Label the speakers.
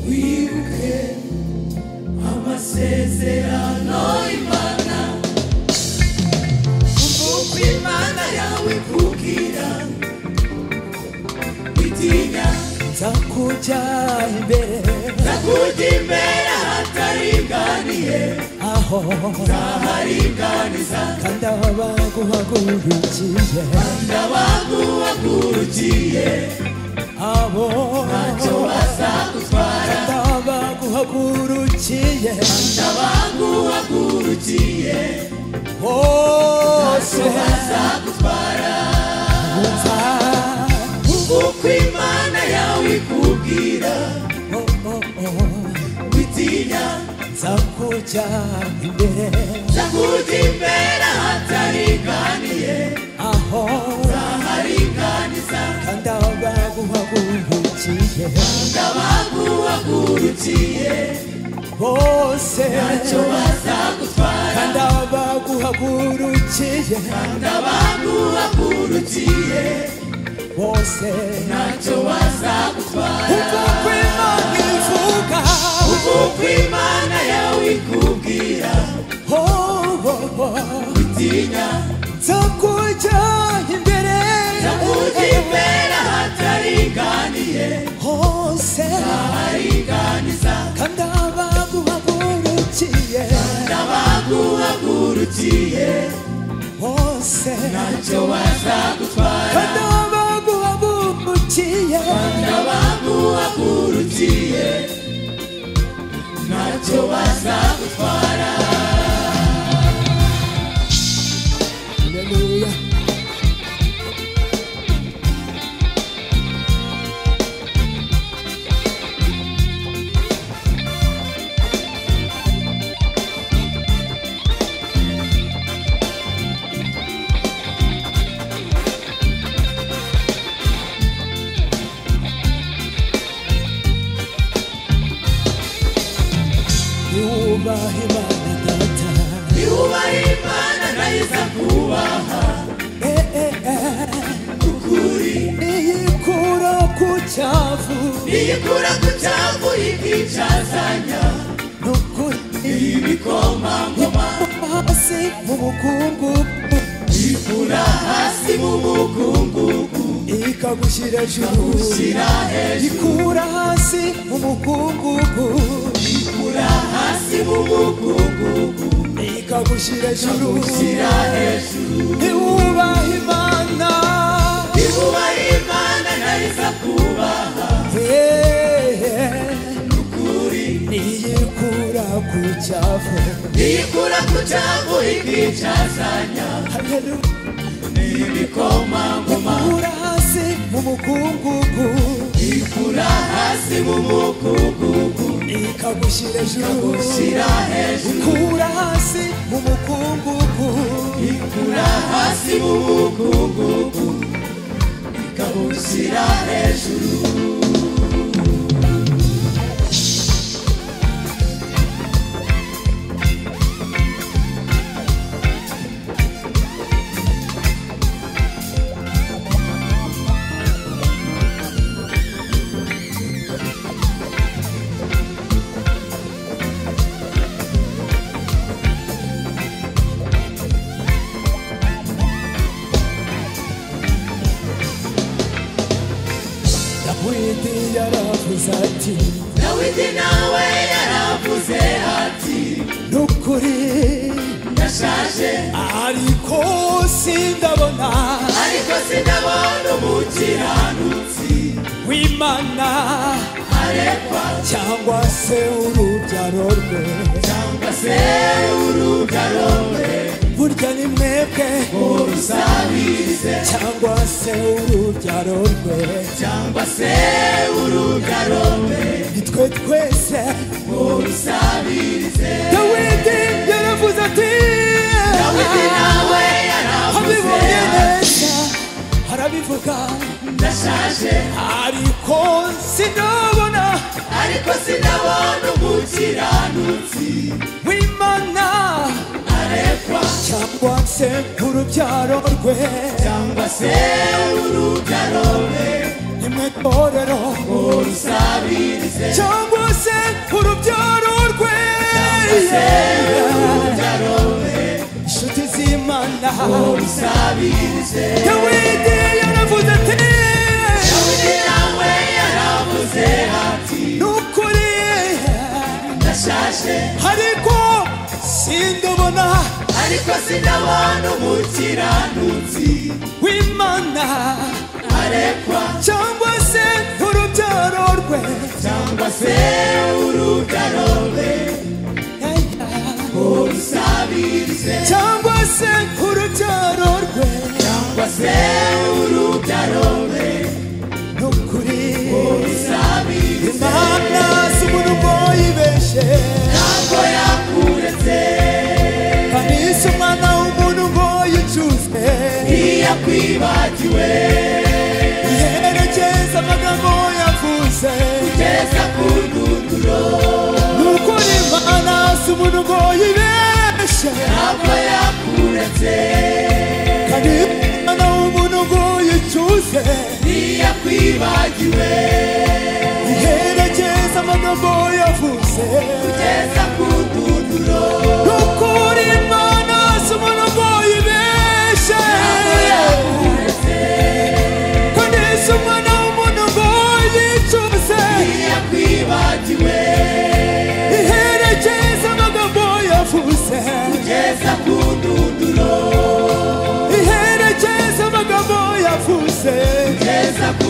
Speaker 1: wibuke amasezerano Imana kuko Imana yawe kugira witinya nzakujya imbere hataringaniye aho nzaharinganiza kandi abaguhagurukiye abo ntacyo bazagutwara kandi abaguhagurukiye bose ntacyo bazagutwara kuko Imana yawe ikubwira witinya nzakujya imbere hataringaniye aho nzaharinganiza kandi abaguhagurukiye bose ntacyo bazagutwara kandi abaguhagurukiye bose ntacyo bazagutwara kuko Imana yawe ikubwira witinya nzakujya imbere hataringaniye hose nzaharinganiza kandi abaguhagurukiye bose ntacyo bazagutwara kandi abaguhagurukiye ntacyo bazagutwara. Hallelujah. Imana nayiza kubaha ukuri niyikura ku cyavu ikicazanya nukuri ibikomangoma hasi mu mukungugu ikura hasi mu mukungugu ikagushyira hejuru ikura hasi mu mukungugu ikura hasi mu mukungugu ikagushyira hejuru ntiwubaha Imana nayiza kubaha ukuri niyikura ku cyavu ikicazanya n'ibikomangoma ikura hasi mu mukungugu ikagushyira hejuru ikura hasi mu mukungugu ikagushyira hejuru. Dawidi nawe yaravuze ati nukuri ndashaje ariko sindabona umukiranutsi w'Imana arekwa cyangwa se urubyaro rwe burya ni mwebwe urusabirize cyangwa se urubyaro rwe nitwe twese urusabirize. Dawidi yaravuze ati nawe yaravuze neza arabivuga ndashaje ariko sinabona umukiranutsi w'Imana arekwa cyangwa se urubyaro rwe usabirize
Speaker 2: cyangwa se urubyaro rwe inshuti z'Imana
Speaker 1: usabirize
Speaker 2: Dawidi yaravuze ati
Speaker 1: Dawidi nawe yaravuze ati
Speaker 2: nukuri
Speaker 1: ndashaje
Speaker 2: ariko sindabona umukiranutsi w'Imana
Speaker 1: arekwa
Speaker 2: cyangwa se urubyaro rwe
Speaker 1: cyangwa se urubyaro rwe usabirize
Speaker 2: cyangwa se urubyaro rwe
Speaker 1: cyangwa se urubyaro rwe
Speaker 2: nukuri
Speaker 1: usabirize
Speaker 2: Imana si umuntu ngo yibeshe
Speaker 1: ntabwo yakuretse
Speaker 2: kandi si umwana w'umuntu ngo yicuze
Speaker 1: ntiyakwibagiwe
Speaker 2: iherekeza amagambo yavuze
Speaker 1: kugeza ku ndunduro
Speaker 2: nukuri Imana si umuntu ngo yibeshe
Speaker 1: ntabwo yakuretse
Speaker 2: kandi umwana w'umuntu ngo yicuze
Speaker 1: ntiyakwibagiwe
Speaker 2: iherekeza amagambo yavuze
Speaker 1: kugeza ku ndunduro
Speaker 2: nukuri Imana si umuntu ngo yibeshe kandi si umwana w'umuntu ngo yicuze
Speaker 1: ntiyakwibagiwe
Speaker 2: iherekeza amagambo yavuze
Speaker 1: kugeza ku ndunduro
Speaker 2: iherekeza amagambo yavuze
Speaker 1: kugeza ku